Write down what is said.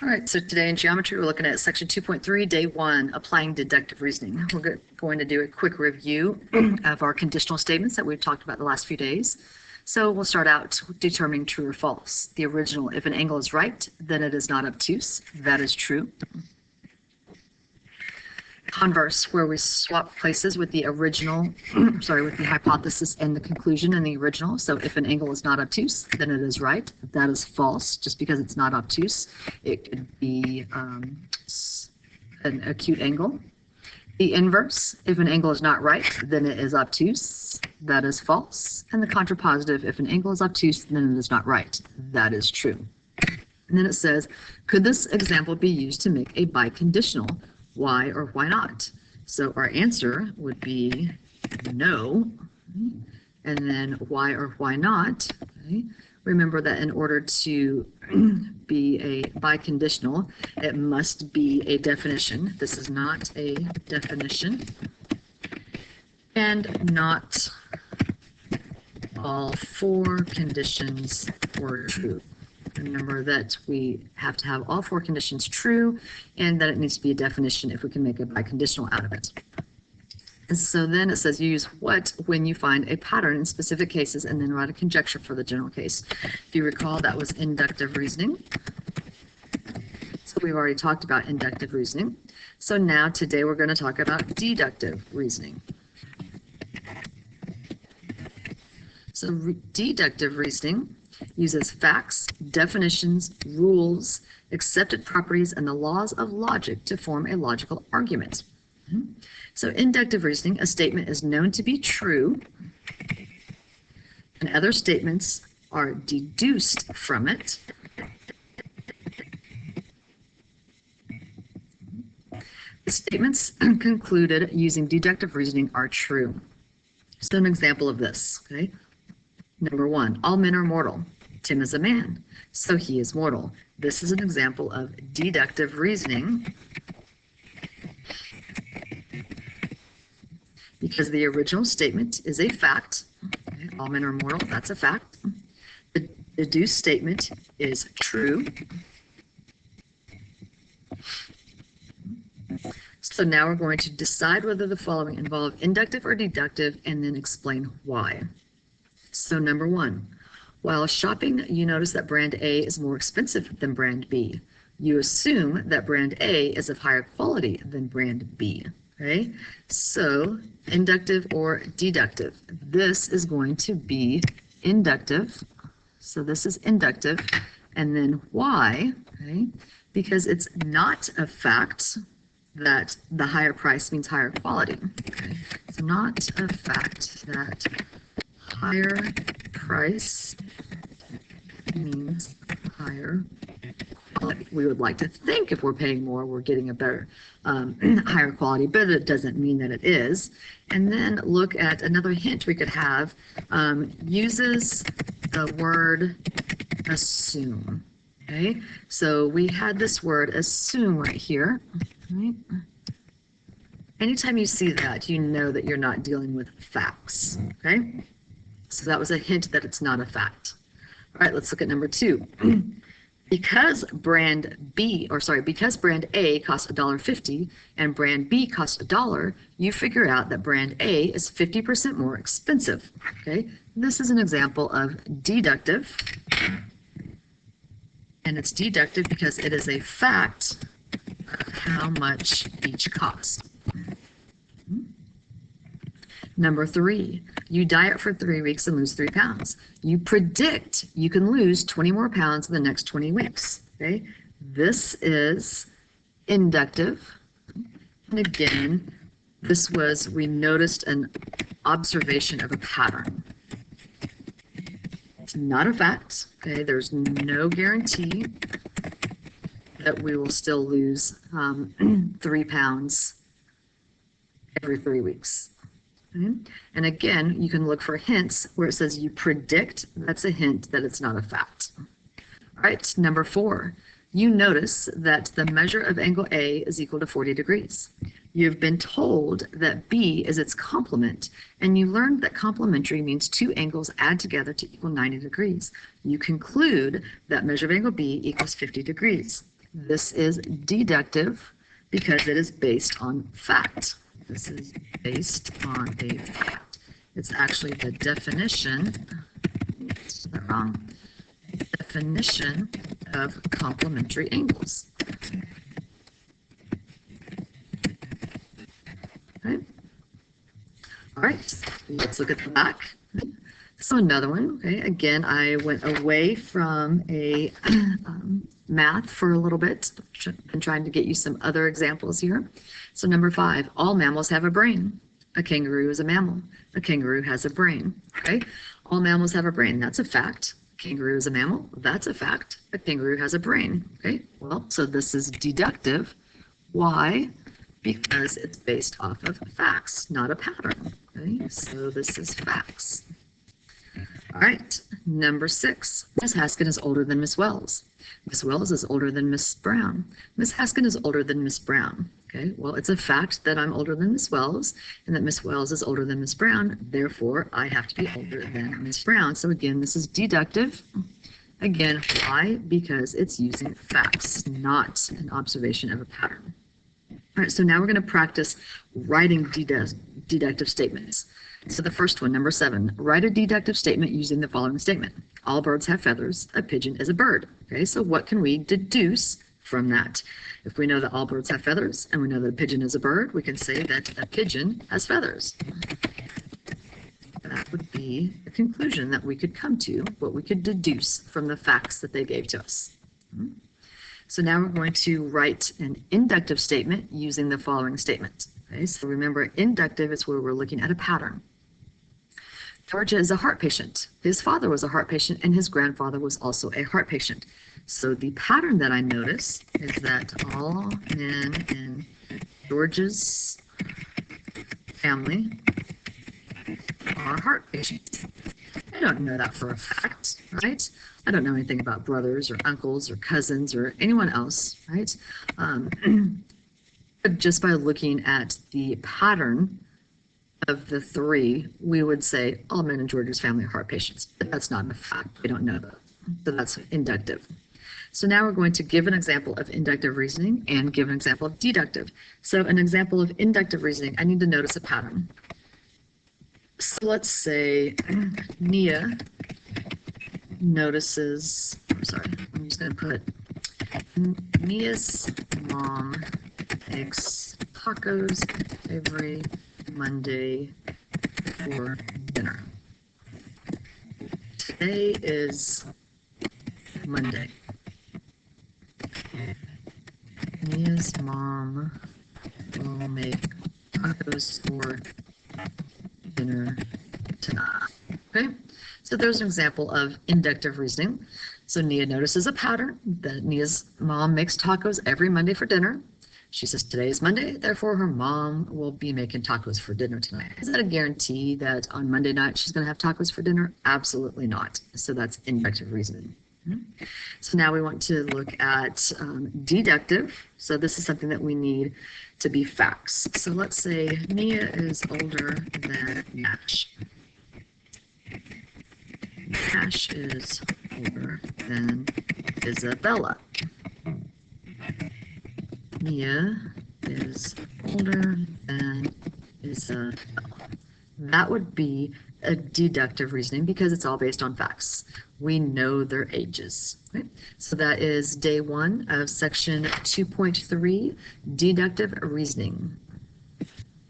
All right, so today in geometry, we're looking at section 2.3, day 1, applying deductive reasoning. We're going to do a quick review of our conditional statements that we've talked about the last few days. So we'll start out determining true or false. The original, if an angle is right, then it is not obtuse. That is true. Converse, where we swap places with the original, with the hypothesis and the conclusion in the original. So if an angle is not obtuse, then it is right. That is false. Just because it's not obtuse, it could be an acute angle. The inverse, if an angle is not right, then it is obtuse. That is false. And the contrapositive, if an angle is obtuse, then it is not right. That is true. And then it says, could this example be used to make a biconditional? Why or why not? So our answer would be no. And then why or why not? Okay. Remember that in order to be a biconditional, it must be a definition. This is not a definition. And not all four conditions were true. Remember that we have to have all four conditions true and that it needs to be a definition if we can make a biconditional out of it. And so then it says use what when you find a pattern in specific cases and then write a conjecture for the general case. If you recall, that was inductive reasoning. So we've already talked about inductive reasoning. So now today we're going to talk about deductive reasoning. So deductive reasoning uses facts, definitions, rules, accepted properties, and the laws of logic to form a logical argument. So inductive reasoning, a statement is known to be true, and other statements are deduced from it. The statements concluded using deductive reasoning are true. So an example of this, okay? Number 1, all men are mortal. Tim is a man, so he is mortal. This is an example of deductive reasoning because the original statement is a fact. Okay, all men are mortal, that's a fact. The deduced statement is true. So now we're going to decide whether the following involve inductive or deductive and then explain why. So number 1, while shopping, you notice that brand A is more expensive than brand B. You assume that brand A is of higher quality than brand B. Okay, so inductive or deductive. This is going to be inductive. So this is inductive. And then why? Okay, because it's not a fact that the higher price means higher quality. Okay, it's not a fact that higher price means higher quality. We would like to think if we're paying more, we're getting a better, higher quality, but it doesn't mean that it is. And then look at another hint we could have, uses the word assume. Okay, so we had this word assume right here. Right? Anytime you see that, you know that you're not dealing with facts. Okay. So that was a hint that it's not a fact. All right, let's look at number 2. Because brand A costs $1.50 and brand B costs $1, you figure out that brand A is 50% more expensive. Okay, this is an example of deductive. And it's deductive because it is a fact of how much each costs. Number 3, you diet for 3 weeks and lose 3 pounds. You predict you can lose 20 more pounds in the next 20 weeks. Okay, this is inductive. And again, we noticed an observation of a pattern. It's not a fact. Okay, there's no guarantee that we will still lose 3 pounds every 3 weeks. Okay. And again, you can look for hints where it says you predict. That's a hint that it's not a fact. All right, number 4, you notice that the measure of angle A is equal to 40 degrees. You've been told that B is its complement, and you learned that complementary means 2 angles add together to equal 90 degrees. You conclude that measure of angle B equals 50 degrees. This is deductive because it is based on fact. This is based on a fact. It's actually the definition, is that wrong? Definition of complementary angles. Okay. All right, let's look at the back. So another one, okay, again, I went away from a math for a little bit. I'm trying to get you some other examples here. So number 5, all mammals have a brain. A kangaroo is a mammal. A kangaroo has a brain, okay? All mammals have a brain, that's a fact. A kangaroo is a mammal, that's a fact. A kangaroo has a brain, okay? Well, so this is deductive. Why? Because it's based off of facts, not a pattern, okay? So this is facts. All right, number 6. Miss Haskin is older than Miss Wells. Miss Wells is older than Miss Brown. Miss Haskin is older than Miss Brown. Okay, well, it's a fact that I'm older than Miss Wells and that Miss Wells is older than Miss Brown. Therefore, I have to be older than Miss Brown. So again, this is deductive. Again, why? Because it's using facts, not an observation of a pattern. All right, so now we're going to practice writing deductive statements. So the first one, number 7, write a deductive statement using the following statement. All birds have feathers. A pigeon is a bird. Okay, so what can we deduce from that? If we know that all birds have feathers and we know that a pigeon is a bird, we can say that a pigeon has feathers. That would be a conclusion that we could come to, what we could deduce from the facts that they gave to us. So now we're going to write an inductive statement using the following statement. Okay, so remember, inductive is where we're looking at a pattern. Georgia is a heart patient. His father was a heart patient and his grandfather was also a heart patient. So the pattern that I notice is that all men in George's family are heart patients. I don't know that for a fact, right? I don't know anything about brothers or uncles or cousins or anyone else, right? But just by looking at the pattern of the 3, we would say all men in George's family are heart patients. But that's not a fact. We don't know that. So that's inductive. So now we're going to give an example of inductive reasoning and give an example of deductive. So an example of inductive reasoning, I need to notice a pattern. So let's say Nia notices, I'm sorry, I'm just going to put Nia's mom makes tacos every Monday for dinner. Today is Monday. Nia's mom will make tacos for dinner tonight. Okay, so there's an example of inductive reasoning. So Nia notices a pattern that Nia's mom makes tacos every Monday for dinner. She says today is Monday, therefore her mom will be making tacos for dinner tonight. Is that a guarantee that on Monday night she's going to have tacos for dinner? Absolutely not. So that's inductive reasoning. So now we want to look at deductive. So this is something that we need to be facts. So let's say Nia is older than Nash. Nash is older than Isabella. Nia is older than Isabella. That would be a deductive reasoning because it's all based on facts. We know their ages. Okay? So that is day 1 of section 2.3, deductive reasoning.